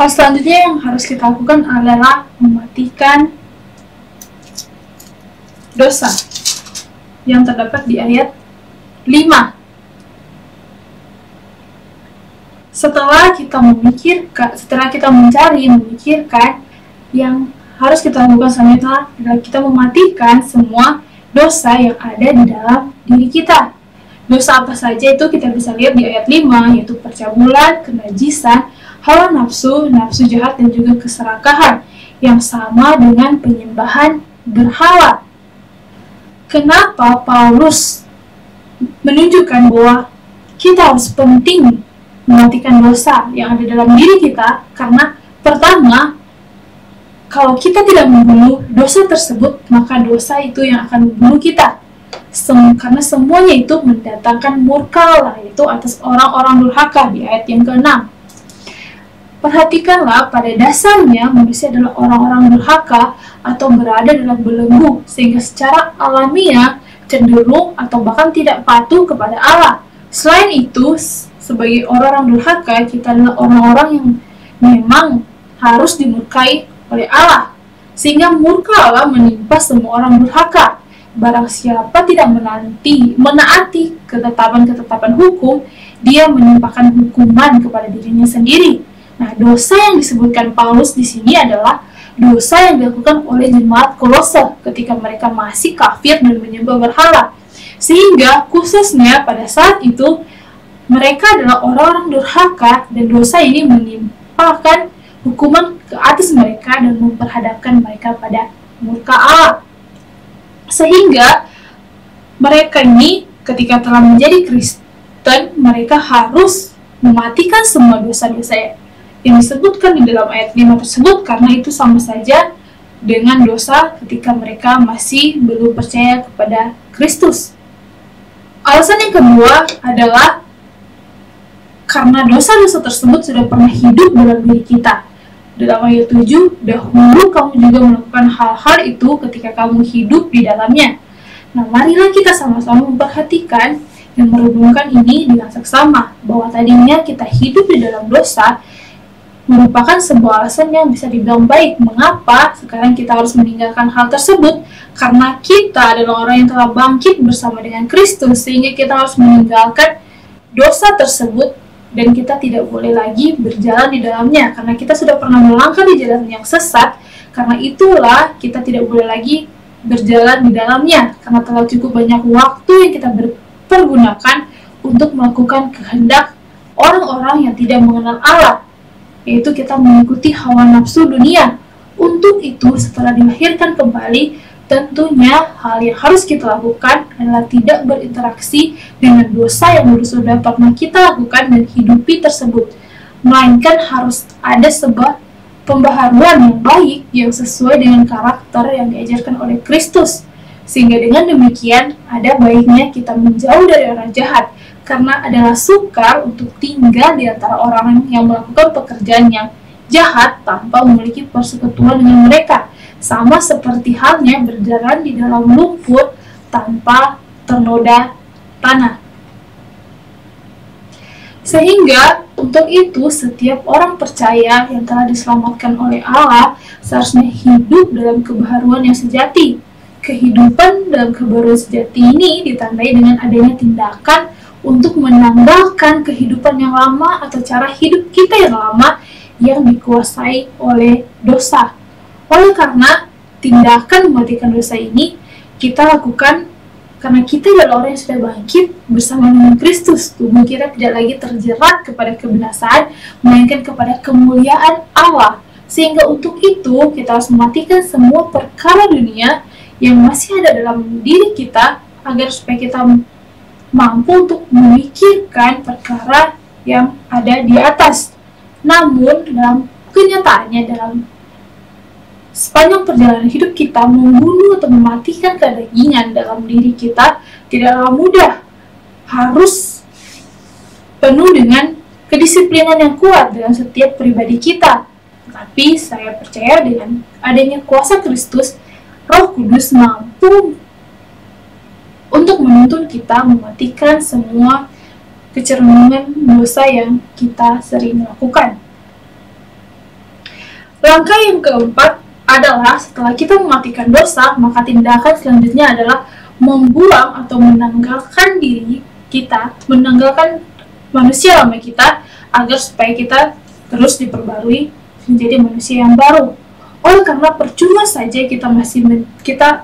Hal selanjutnya yang harus kita lakukan adalah mematikan dosa yang terdapat di ayat 5. Setelah kita memikirkan, yang harus kita lakukan selanjutnya adalah kita mematikan semua dosa yang ada di dalam diri kita. Dosa apa saja itu kita bisa lihat di ayat 5, yaitu percabulan, kenajisan, hawa nafsu, nafsu jahat, dan juga keserakahan yang sama dengan penyembahan berhala. Kenapa Paulus menunjukkan bahwa kita harus penting mematikan dosa yang ada dalam diri kita? Karena pertama, kalau kita tidak membunuh dosa tersebut, maka dosa itu yang akan membunuh kita. Karena semuanya itu mendatangkan murka Allah, yaitu atas orang-orang durhaka di ayat yang ke-6. Perhatikanlah, pada dasarnya manusia adalah orang-orang durhaka atau berada dalam belenggu, sehingga secara alamiah cenderung atau bahkan tidak patuh kepada Allah. Selain itu, sebagai orang-orang durhaka, kita adalah orang-orang yang memang harus dimurkai oleh Allah, sehingga murka Allah menimpa semua orang durhaka. Barang siapa tidak menaati ketetapan-ketetapan hukum, dia menimpakan hukuman kepada dirinya sendiri. Nah, dosa yang disebutkan Paulus di sini adalah dosa yang dilakukan oleh jemaat Kolose ketika mereka masih kafir dan menyembah berhala. Sehingga khususnya pada saat itu mereka adalah orang-orang durhaka dan dosa ini menimpakan hukuman ke atas mereka dan memperhadapkan mereka pada murka Allah. Sehingga mereka ini ketika telah menjadi Kristen, mereka harus mematikan semua dosa-dosa yang disebutkan di dalam ayat 5 tersebut, karena itu sama saja dengan dosa ketika mereka masih belum percaya kepada Kristus. Alasan yang kedua adalah karena dosa-dosa tersebut sudah pernah hidup dalam diri kita, dalam ayat 7, dahulu kamu juga melakukan hal-hal itu ketika kamu hidup di dalamnya. Nah, marilah kita sama-sama memperhatikan dan merenungkan ini dengan seksama, bahwa tadinya kita hidup di dalam dosa merupakan sebuah alasan yang bisa dibilang baik. Mengapa sekarang kita harus meninggalkan hal tersebut? Karena kita adalah orang yang telah bangkit bersama dengan Kristus, sehingga kita harus meninggalkan dosa tersebut dan kita tidak boleh lagi berjalan di dalamnya, karena kita sudah pernah melangkah di jalan yang sesat. Karena itulah kita tidak boleh lagi berjalan di dalamnya, karena telah cukup banyak waktu yang kita pergunakan untuk melakukan kehendak orang-orang yang tidak mengenal Allah, yaitu kita mengikuti hawa nafsu dunia. Untuk itu, setelah dilahirkan kembali, tentunya hal yang harus kita lakukan adalah tidak berinteraksi dengan dosa yang sudah pernah kita lakukan dan hidupi tersebut, melainkan harus ada sebuah pembaharuan yang baik yang sesuai dengan karakter yang diajarkan oleh Kristus. Sehingga dengan demikian, ada baiknya kita menjauh dari orang jahat, karena adalah sukar untuk tinggal di antara orang yang melakukan pekerjaan yang jahat tanpa memiliki persekutuan dengan mereka. Sama seperti halnya berjalan di dalam lumpur tanpa ternoda tanah. Sehingga untuk itu setiap orang percaya yang telah diselamatkan oleh Allah seharusnya hidup dalam kebaharuan yang sejati. Kehidupan dalam kebaharuan sejati ini ditandai dengan adanya tindakan untuk menanggalkan kehidupan yang lama atau cara hidup kita yang lama yang dikuasai oleh dosa. Oleh karena tindakan mematikan dosa ini kita lakukan karena kita adalah orang yang sudah bangkit bersama dengan Kristus. Tubuh kita tidak lagi terjerat kepada kebinasaan, melainkan kepada kemuliaan Allah. Sehingga untuk itu kita harus mematikan semua perkara dunia yang masih ada dalam diri kita, agar supaya kita mampu untuk memikirkan perkara yang ada di atas. Namun dalam kenyataannya, dalam sepanjang perjalanan hidup kita, membunuh atau mematikan kedagingan dalam diri kita tidaklah mudah. Harus penuh dengan kedisiplinan yang kuat dalam setiap pribadi kita. Tapi saya percaya dengan adanya kuasa Kristus, Roh Kudus mampu untuk menuntun kita mematikan semua kecenderungan dosa yang kita sering lakukan. Langkah yang keempat adalah setelah kita mematikan dosa, maka tindakan selanjutnya adalah membuang atau menanggalkan diri kita, menanggalkan manusia lama kita, agar supaya kita terus diperbarui menjadi manusia yang baru. Oleh karena percuma saja kita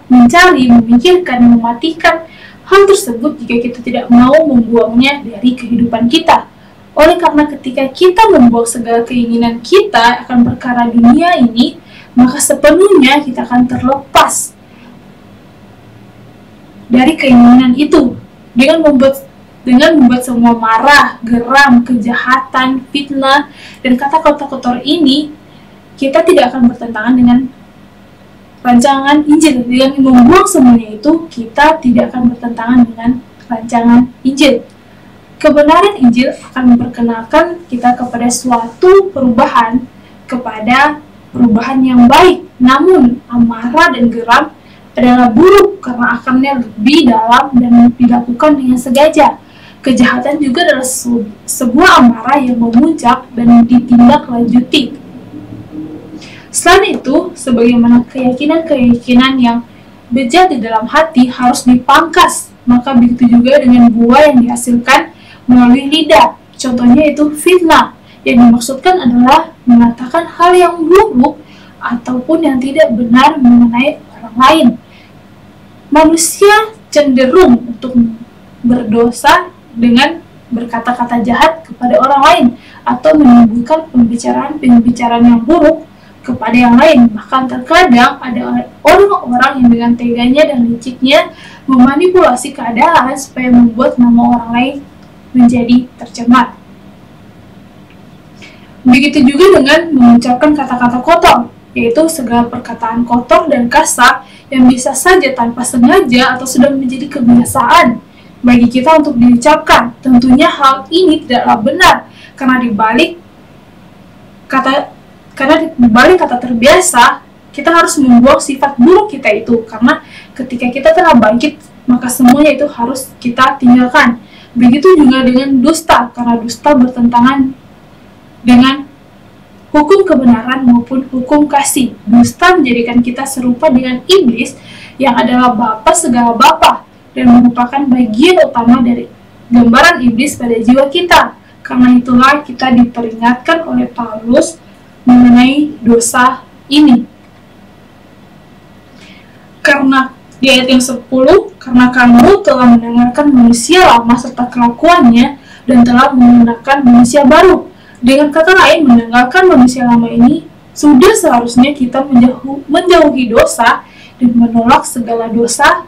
mencari, memikirkan, mematikan hal tersebut jika kita tidak mau membuangnya dari kehidupan kita. Oleh karena ketika kita membuang segala keinginan kita akan perkara dunia ini, maka sepenuhnya kita akan terlepas dari keinginan itu. Dengan membuat semua marah, geram, kejahatan, fitnah, dan kata-kata kotor ini, kita tidak akan bertentangan dengan rancangan Injil. Dengan membuang semuanya itu, kita tidak akan bertentangan dengan rancangan Injil. Kebenaran Injil akan memperkenalkan kita kepada suatu perubahan, kepada perubahan yang baik. Namun, amarah dan geram adalah buruk karena akarnya lebih dalam dan dilakukan dengan sengaja. Kejahatan juga adalah sebuah amarah yang memuncak dan ditindaklanjuti. Selain itu, sebagaimana keyakinan-keyakinan yang bejat di dalam hati harus dipangkas, maka begitu juga dengan buah yang dihasilkan melalui lidah. Contohnya itu fitnah, yang dimaksudkan adalah mengatakan hal yang buruk ataupun yang tidak benar mengenai orang lain. Manusia cenderung untuk berdosa dengan berkata-kata jahat kepada orang lain atau menimbulkan pembicaraan yang buruk kepada yang lain. Bahkan terkadang ada orang-orang yang dengan teganya dan liciknya memanipulasi keadaan supaya membuat nama orang lain menjadi tercemar. Begitu juga dengan mengucapkan kata-kata kotor, yaitu segala perkataan kotor dan kasar yang bisa saja tanpa sengaja atau sudah menjadi kebiasaan bagi kita untuk diucapkan. Tentunya hal ini tidaklah benar, karena di balik Karena di balik kata terbiasa, kita harus membuang sifat buruk kita itu. Karena ketika kita telah bangkit, maka semuanya itu harus kita tinggalkan. Begitu juga dengan dusta, karena dusta bertentangan dengan hukum kebenaran maupun hukum kasih. Dusta menjadikan kita serupa dengan iblis yang adalah bapa segala bapa dan merupakan bagian utama dari gambaran iblis pada jiwa kita. Karena itulah kita diperingatkan oleh Paulus mengenai dosa ini. Karena di ayat yang 10, karena kamu telah mendengarkan manusia lama serta kelakuannya dan telah menggunakan manusia baru. Dengan kata lain, meninggalkan manusia lama ini sudah seharusnya kita menjauhi dosa dan menolak segala dosa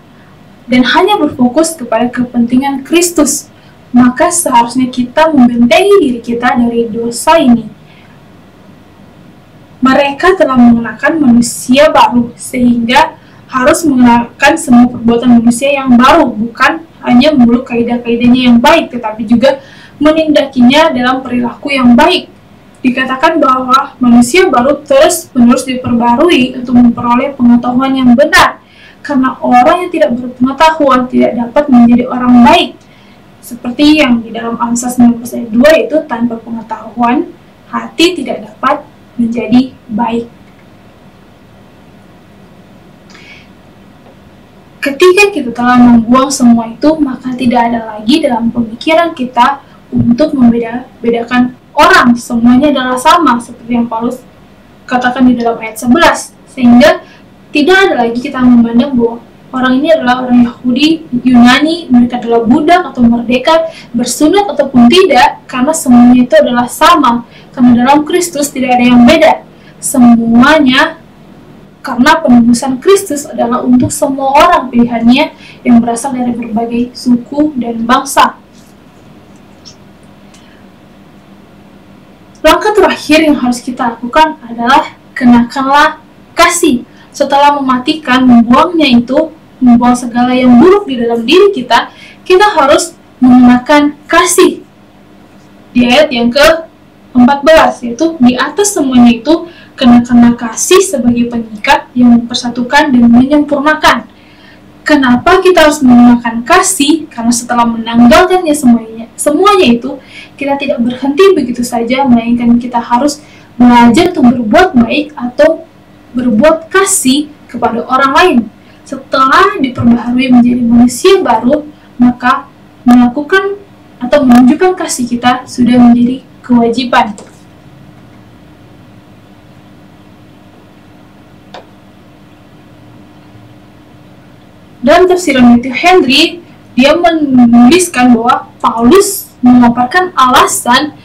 dan hanya berfokus kepada kepentingan Kristus. Maka seharusnya kita membentengi diri kita dari dosa ini. Mereka telah mengenakan manusia baru, sehingga harus mengenakan semua perbuatan manusia yang baru, bukan hanya melulu kaidah-kaidahnya yang baik, tetapi juga menindakinya dalam perilaku yang baik. Dikatakan bahwa manusia baru terus-menerus diperbarui untuk memperoleh pengetahuan yang benar, karena orang yang tidak berpengetahuan tidak dapat menjadi orang baik. Seperti yang di dalam Amsal 19 ayat 2, itu tanpa pengetahuan, hati tidak dapat menjadi baik. Ketika kita telah membuang semua itu, maka tidak ada lagi dalam pemikiran kita untuk membedakan orang. Semuanya adalah sama, seperti yang Paulus katakan di dalam ayat 11. Sehingga tidak ada lagi kita memandang bahwa orang ini adalah orang Yahudi, Yunani, mereka adalah budak atau merdeka, bersunat ataupun tidak, karena semuanya itu adalah sama. Karena dalam Kristus tidak ada yang beda. Semuanya karena penebusan Kristus adalah untuk semua orang, pilihannya yang berasal dari berbagai suku dan bangsa. Langkah terakhir yang harus kita lakukan adalah kenakanlah kasih. Setelah mematikan, membuangnya itu, membuang segala yang buruk di dalam diri kita, kita harus mengenakan kasih. Di ayat yang ke-14, yaitu di atas semuanya itu, kenakanlah kasih sebagai pengikat yang mempersatukan dan menyempurnakan. Kenapa kita harus mengenakan kasih? Karena setelah menanggalkannya semuanya itu, kita tidak berhenti begitu saja, melainkan kita harus belajar untuk berbuat baik atau berbuat kasih kepada orang lain. Setelah diperbaharui menjadi manusia baru, maka melakukan atau menunjukkan kasih kita sudah menjadi kewajiban. Dalam tafsiran Matthew Henry, dia menuliskan bahwa Paulus memaparkan alasan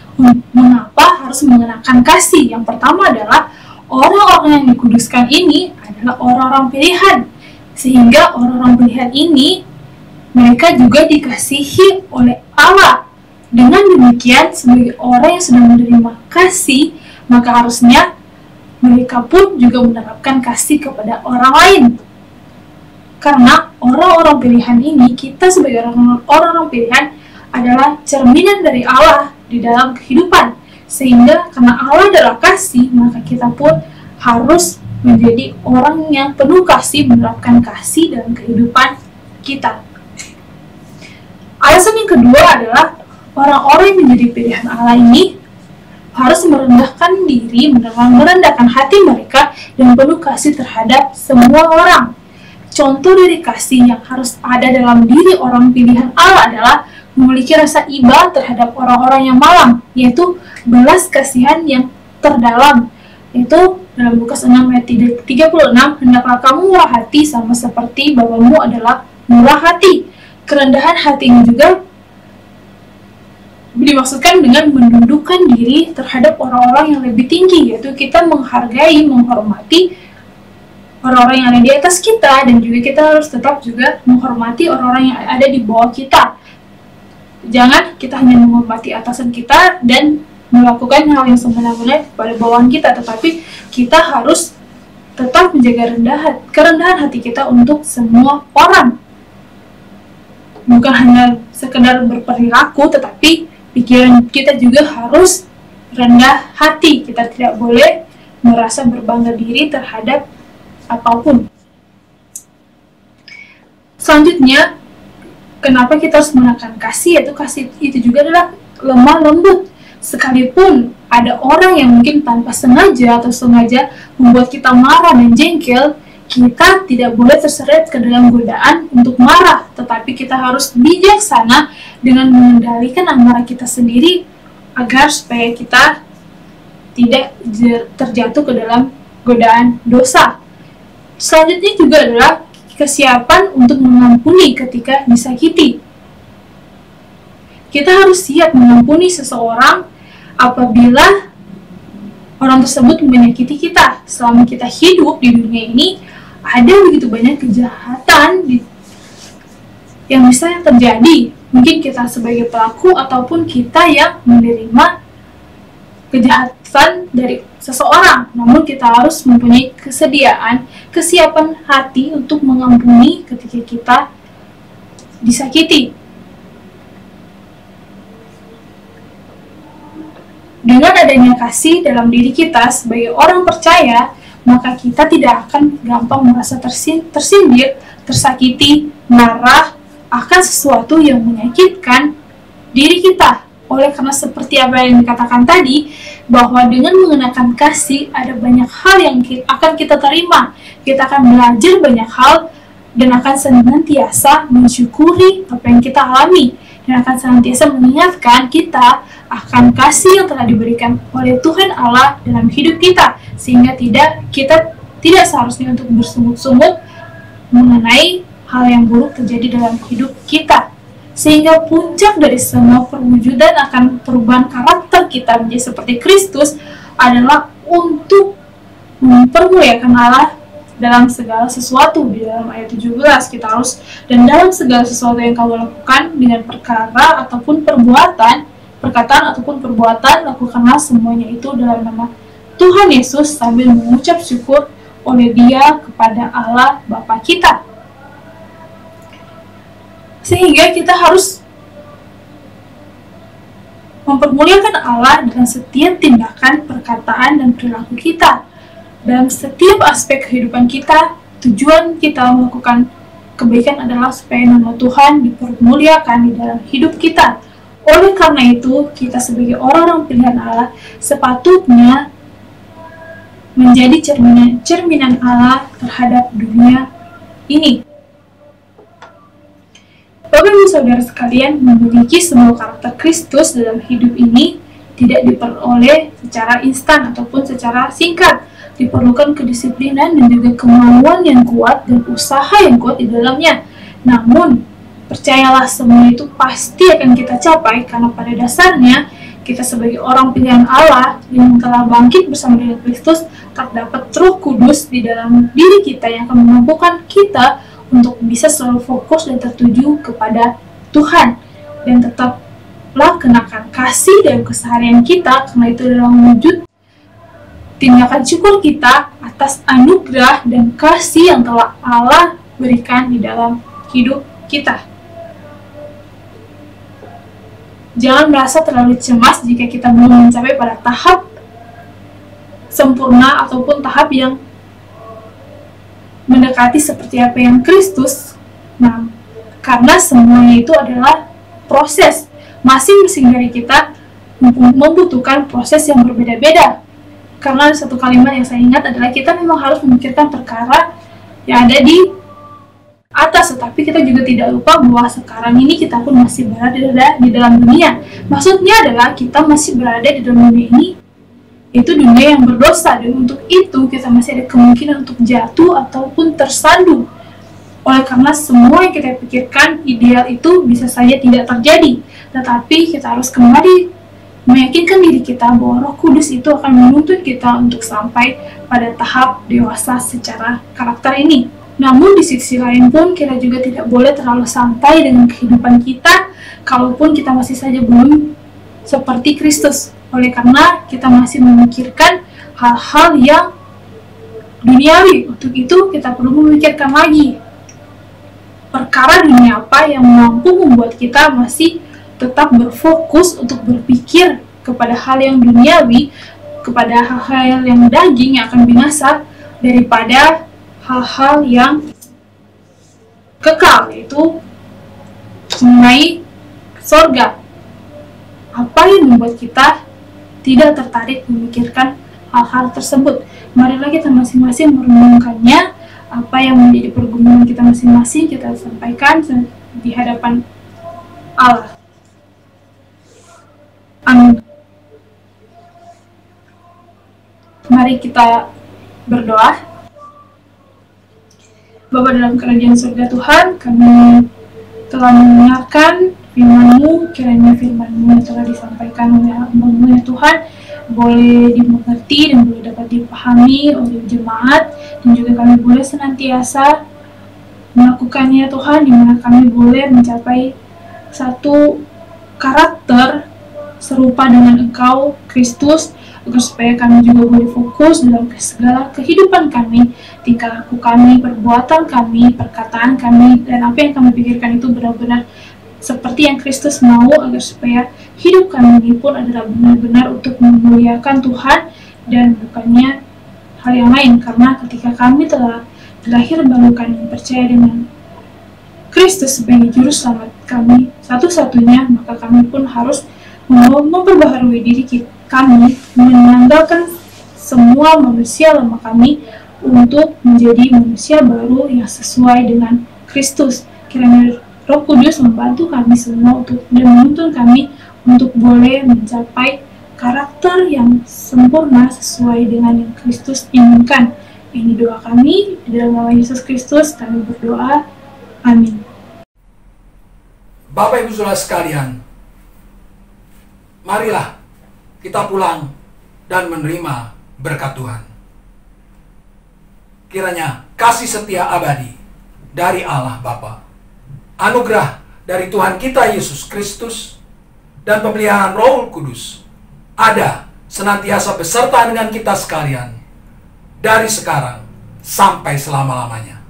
mengapa harus mengenakan kasih. Yang pertama adalah orang-orang yang dikuduskan ini adalah orang-orang pilihan, sehingga orang-orang pilihan ini mereka juga dikasihi oleh Allah. Dengan demikian, sebagai orang yang sedang menerima kasih, maka harusnya mereka pun juga menerapkan kasih kepada orang lain. Karena orang-orang pilihan ini, kita sebagai orang-orang pilihan adalah cerminan dari Allah di dalam kehidupan. Sehingga karena Allah adalah kasih, maka kita pun harus menjadi orang yang penuh kasih, menerapkan kasih dalam kehidupan kita. Alasan yang kedua adalah orang-orang yang menjadi pilihan Allah ini harus merendahkan diri, merendahkan hati mereka dan penuh kasih terhadap semua orang. Contoh dari kasih yang harus ada dalam diri orang pilihan Allah adalah memiliki rasa iba terhadap orang-orang yang malang, yaitu belas kasihan yang terdalam. Yaitu dalam Lukas 6 ayat 36, hendaklah kamu murah hati sama seperti Bapamu adalah murah hati. Kerendahan hati ini juga dimaksudkan dengan mendudukkan diri terhadap orang-orang yang lebih tinggi, yaitu kita menghargai, menghormati orang-orang yang ada di atas kita, dan juga kita harus tetap juga menghormati orang-orang yang ada di bawah kita. Jangan kita hanya menghormati atasan kita dan melakukan hal yang semena-mena pada bawahan kita, tetapi kita harus tetap menjaga kerendahan hati kita untuk semua orang. Bukan hanya sekedar berperilaku, tetapi pikiran kita juga harus rendah hati. Kita tidak boleh merasa berbangga diri terhadap apapun. Selanjutnya, kenapa kita harus menekan kasih? Yaitu kasih itu juga adalah lemah lembut. Sekalipun ada orang yang mungkin tanpa sengaja atau sengaja membuat kita marah dan jengkel, kita tidak boleh terseret ke dalam godaan untuk marah, tetapi kita harus bijaksana dengan mengendalikan amarah kita sendiri agar supaya kita tidak terjatuh ke dalam godaan dosa. Selanjutnya juga adalah kesiapan untuk mengampuni ketika disakiti. Kita harus siap mengampuni seseorang apabila orang tersebut menyakiti kita. Selama kita hidup di dunia ini, ada begitu banyak kejahatan yang bisa terjadi. Mungkin kita sebagai pelaku ataupun kita yang menerima kejahatan dari seseorang. Namun kita harus mempunyai kesiapan hati untuk mengampuni ketika kita disakiti. Dengan adanya kasih dalam diri kita sebagai orang percaya, maka kita tidak akan gampang merasa tersindir, tersakiti, marah akan sesuatu yang menyakitkan diri kita. Oleh karena seperti apa yang dikatakan tadi, bahwa dengan mengenakan kasih ada banyak hal yang akan kita terima. Kita akan belajar banyak hal dan akan senantiasa mensyukuri apa yang kita alami, dan akan senantiasa mengingatkan kita akan kasih yang telah diberikan oleh Tuhan Allah dalam hidup kita, sehingga kita tidak seharusnya untuk bersungut-sungut mengenai hal yang buruk terjadi dalam hidup kita. Sehingga puncak dari semua perwujudan akan perubahan karakter kita menjadi seperti Kristus adalah untuk mempermuliakan Allah dalam segala sesuatu. Di dalam ayat 17 kita harus, dan dalam segala sesuatu yang kamu lakukan dengan perkara ataupun perkataan ataupun perbuatan, lakukanlah semuanya itu dalam nama Tuhan Yesus sambil mengucap syukur oleh Dia kepada Allah Bapa kita. Sehingga kita harus mempermuliakan Allah dalam setiap tindakan, perkataan, dan perilaku kita. Dalam setiap aspek kehidupan kita, tujuan kita melakukan kebaikan adalah supaya nama Tuhan dipermuliakan di dalam hidup kita. Oleh karena itu, kita sebagai orang-orang pilihan Allah sepatutnya menjadi cerminan Allah terhadap dunia ini. Bapak Ibu Saudara sekalian, memiliki semua karakter Kristus dalam hidup ini tidak diperoleh secara instan ataupun secara singkat. Diperlukan kedisiplinan dan juga kemauan yang kuat dan usaha yang kuat di dalamnya. Namun, percayalah semua itu pasti akan kita capai, karena pada dasarnya kita sebagai orang pilihan Allah yang telah bangkit bersama dengan Kristus, terdapat Roh Kudus di dalam diri kita yang akan memampukan kita untuk bisa selalu fokus dan tertuju kepada Tuhan, dan tetaplah kenakan kasih dalam keseharian kita, karena itu adalah wujud tindakan syukur kita atas anugerah dan kasih yang telah Allah berikan di dalam hidup kita. Jangan merasa terlalu cemas jika kita belum mencapai pada tahap sempurna ataupun tahap yang mendekati seperti apa yang Kristus. Nah, karena semuanya itu adalah proses. Masing-masing dari kita membutuhkan proses yang berbeda-beda. Karena satu kalimat yang saya ingat adalah kita memang harus memikirkan perkara yang ada di atas, tetapi kita juga tidak lupa bahwa sekarang ini kita pun masih berada di dalam dunia. Maksudnya adalah kita masih berada di dalam dunia ini, itu dunia yang berdosa, dan untuk itu kita masih ada kemungkinan untuk jatuh ataupun tersandung. Oleh karena semua yang kita pikirkan ideal itu bisa saja tidak terjadi, tetapi kita harus kembali meyakinkan diri kita bahwa Roh Kudus itu akan menuntun kita untuk sampai pada tahap dewasa secara karakter ini. Namun di sisi lain pun kita juga tidak boleh terlalu santai dengan kehidupan kita, kalaupun kita masih saja belum seperti Kristus. Oleh karena kita masih memikirkan hal-hal yang duniawi. Untuk itu kita perlu memikirkan lagi perkara dunia apa yang mampu membuat kita masih tetap berfokus untuk berpikir kepada hal yang duniawi, kepada hal-hal yang daging yang akan binasa daripada hal-hal yang kekal, yaitu mengenai sorga. Apa yang membuat kita tidak tertarik memikirkan hal-hal tersebut? Marilah kita masing-masing merenungkannya. Apa yang menjadi pergumulan kita masing-masing kita sampaikan di hadapan Allah. Amin. Mari kita berdoa. Bapa dalam kerajaan surga Tuhan, kami telah mendengarkan firman-Mu. Kiranya firman-Mu yang telah disampaikan oleh hamba-Mu ya Tuhan boleh dimengerti dan boleh dapat dipahami oleh jemaat, dan juga kami boleh senantiasa melakukannya Tuhan, di mana kami boleh mencapai satu karakter serupa dengan Engkau Kristus, agar supaya kami juga boleh fokus dalam segala kehidupan kami, tingkah laku kami, perbuatan kami, perkataan kami, dan apa yang kami pikirkan itu benar-benar seperti yang Kristus mau, agar supaya hidup kami ini pun adalah benar-benar untuk memuliakan Tuhan dan bukannya hal yang lain. Karena ketika kami telah lahir baru, kami percaya dengan Kristus sebagai juru selamat kami satu-satunya, maka kami pun harus memperbaharui diri kami, menanggalkan semua manusia lama kami untuk menjadi manusia baru yang sesuai dengan Kristus. Kiranya Roh Kudus membantu kami semua dan menuntun kami untuk boleh mencapai karakter yang sempurna sesuai dengan yang Kristus inginkan. Ini doa kami, di dalam nama Yesus Kristus kami berdoa. Amin. Bapak Ibu Saudara sekalian, marilah kita pulang dan menerima berkat Tuhan. Kiranya kasih setia abadi dari Allah Bapa, anugerah dari Tuhan kita Yesus Kristus, dan pemeliharaan Roh Kudus ada senantiasa beserta dengan kita sekalian dari sekarang sampai selama-lamanya.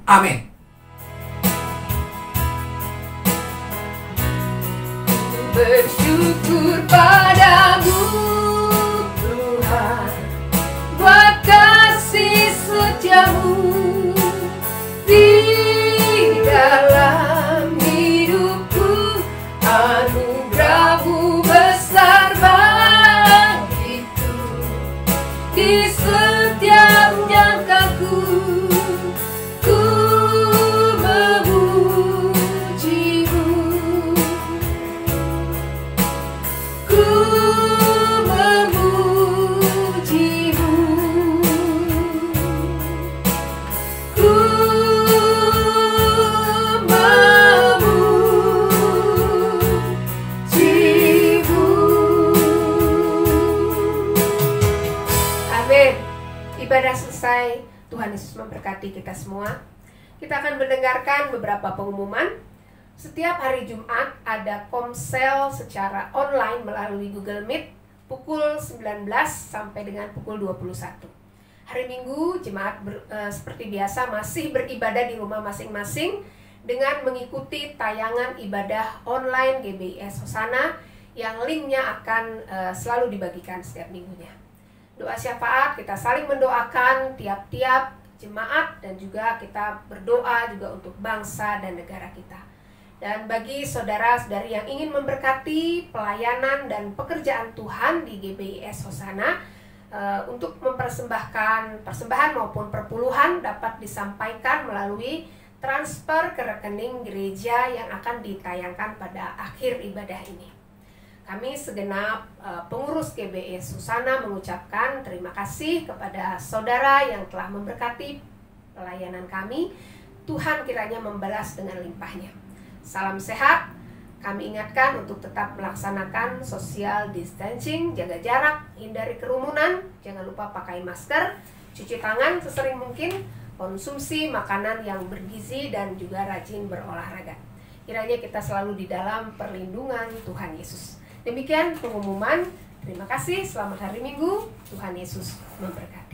Amin. Bersyukur padamu Tuhan, buat kasih setiamu di dalam hidupku. Anugerah-Mu besar bagiku, di setiap jangkaku ku memuji-Mu. Ku memuji-Mu. Ku memuji-Mu. Amin. Ibadah selesai. Tuhan Yesus memberkati kita semua. Kita akan mendengarkan beberapa pengumuman. Setiap hari Jumat ada komsel secara online melalui Google Meet pukul 19 sampai dengan pukul 21. Hari Minggu jemaat seperti biasa masih beribadah di rumah masing-masing dengan mengikuti tayangan ibadah online GBIS Hosana yang linknya akan selalu dibagikan setiap minggunya. Doa syafaat, kita saling mendoakan tiap-tiap jemaat, dan juga kita berdoa juga untuk bangsa dan negara kita. Dan bagi saudara-saudari yang ingin memberkati pelayanan dan pekerjaan Tuhan di GBIS Hosana, untuk mempersembahkan persembahan maupun perpuluhan dapat disampaikan melalui transfer ke rekening gereja yang akan ditayangkan pada akhir ibadah ini. Kami segenap pengurus GBIS Hosana mengucapkan terima kasih kepada saudara yang telah memberkati pelayanan kami. Tuhan kiranya membalas dengan limpahnya. Salam sehat. Kami ingatkan untuk tetap melaksanakan social distancing, jaga jarak, hindari kerumunan, jangan lupa pakai masker, cuci tangan sesering mungkin, konsumsi makanan yang bergizi, dan juga rajin berolahraga. Kiranya kita selalu di dalam perlindungan Tuhan Yesus. Demikian pengumuman. Terima kasih. Selamat hari Minggu. Tuhan Yesus memberkati.